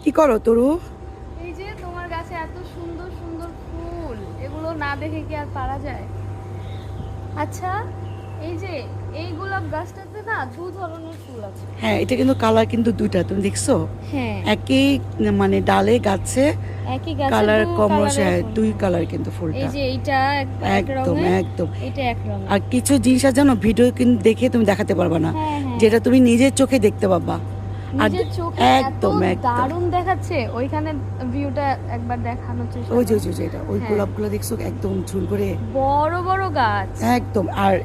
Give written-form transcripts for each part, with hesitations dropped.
কি করো তরু? এই যে তোমার গাছে এত সুন্দর সুন্দর ফুল, এগুলো না দেখে কি আর পারা যায়? আচ্ছা, এই যে এই গোলাপ গাছটাতে না দু ধরনের ফুল আছে। হ্যাঁ, এটা কিন্তু কালার কিন্তু দুইটা, তুমি দেখছো? হ্যাঁ, একই মানে ডালে গাছে একই গাছে কালার দু কম কালারের ফুল। দুই হ্যাঁ। কালার কিন্তু এই ফুলটা। যে এইটা এক একদম রঙের, একদম। এটা এক রঙের। আর কিছু জিনিস আছে জানো, ভিডিও কিন্তু দেখে তুমি দেখাতে পারবা না, হ্যাঁ, হ্যাঁ। যেটা তুমি নিজের চোখে দেখতে পাবা। আর নিজের চোখে এত একদম একদম দারুণ দেখাচ্ছে, ওইখানে ভিউটা একবার দেখানোর চেষ্টা ওই যে করো। ওই যে এটা ওই হ্যাঁ। গোলাপগুলো দেখছো একদম ঝুল করে, বড় বড় গাছ। একদম। আর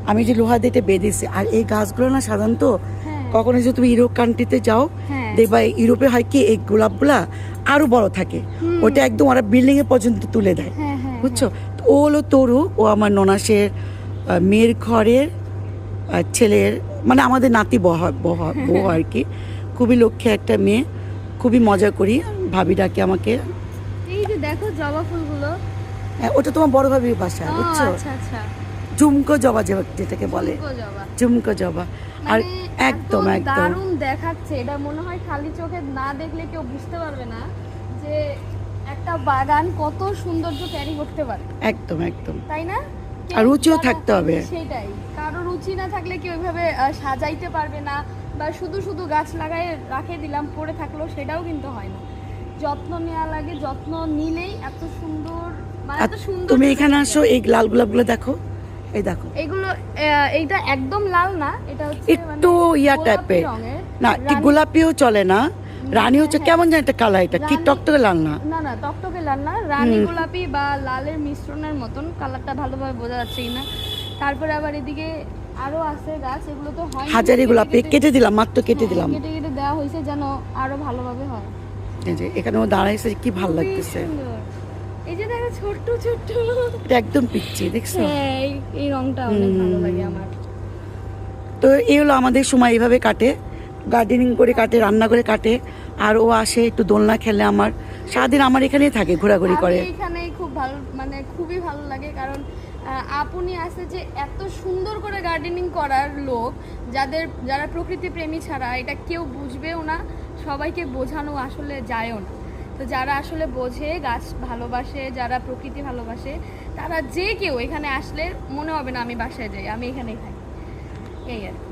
আমি যে লোহা দিয়ে এটা বেঁধেছি, আর এই গাছগুলো না সাধারণত হ্যাঁ। কখনো যদি তুমি ইউরোপ কান্ট্রিতে যাও, হ্যাঁ। দেখবা ইউরোপে হয় কি এই গোলাপগুলা আরো বড় থাকে, ওটা একদম ওরা বিল্ডিং এ পর্যন্ত তুলে দেয়, হ্যাঁ, হ্যাঁ, বুঝছো? তো ও হলো তরু, ও আমার ননাসের মেয়ের ঘরের ছেলের, মানে আমাদের নাতি বউ আর কি। খুবই লক্ষ্যে একটা মেয়ে, খুবই মজা করি, ভাবি ডাকে আমাকে। এই যে দেখো জবা ফুলগুলো। হ্যাঁ, ওটা তোমার বড় ভাবির বাসা, ও, বুঝছো? আচ্ছা আচ্ছা। ঝুমকো জবা যেটাকে বলে, ফুলকো জবা। ঝুমকো জবা। আর মানে একদম এত একদম দারুণ দেখাচ্ছে, এটা মনে হয় খালি চোখে না দেখলে কেউ বুঝতে পারবে না যে একটা বাগান কত সৌন্দর্য ক্যারি করতে পারে। একদম একদম। তাই না? আর রুচিও যারা- থাকতে হবে। সেটাই, কারো রুচি না থাকলে কেউ ওইভাবে সাজাইতে পারবে না, বা শুধু শুধু গাছ লাগায় রাখে দিলাম পড়ে থাকলো, সেটাও কিন্তু হয় না। যত্ন নেওয়া লাগে, যত্ন নিলেই এত সুন্দর, মানে আর এত সুন্দর। তুমি এখানে আসো, এই লাল গোলাপগুলো দেখো, এই দেখো। এগুলো এইটা একদম লাল না, এটা হচ্ছে একটু মানে ইয়া গোলাপি টাইপের, রঙের। না ঠিক রানী- গোলাপিও চলে না, রানী হচ্ছে হ্যাঁ। কেমন জানি একটা কালার, এটা কি রানী- টকটকে লাল না। না না, টকটকে লাল না, রানী গোলাপি বা লালের মিশ্রণের মতন, কালারটা ভালোভাবে বোঝা যাচ্ছে কিনা। তারপরে আবার এদিকে আরো আছে গাছ, এগুলো তো হয় হাজারি গোলাপি কেটে দিলাম, মাত্র কেটে দিলাম। কেটে কেটে দেওয়া হয়েছে যেন আরো ভালোভাবে হয়। এই যে এখানে ও দাঁড়াইছে, কি ভালো খুবই লাগতেছে। সুন্দর। এই যে দেখো ছোট্ট ছোট্ট। এটা একদম পিচ্ছি, দেখছো? হ্যাঁ, এই রংটা অনেক ভালো লাগে আমার। তো এই হলো আমাদের সময়, এইভাবে কাটে, গার্ডেনিং করে কাটে, রান্না করে কাটে। আর ও আসে একটু দোলনা খেলে, আমার সারাদিন আমার এখানেই থাকে, ঘোরাঘুরি করে। আমি এখানেই খুব ভালো, মানে খুবই ভালো লাগে, কারণ আপনি আছে যে এত সুন্দর করে গার্ডেনিং করার লোক, যারা প্রকৃতি প্রেমী ছাড়া এটা কেউ বুঝবেও না, সবাইকে বোঝানো আসলে যায়ও না। তো যারা আসলে বোঝে, গাছ ভালোবাসে, যারা প্রকৃতি ভালোবাসে, তারা যে কেউ এখানে আসলে মনে হবে না আমি বাসায় যাই, আমি এখানেই থাকি, এই আর কি।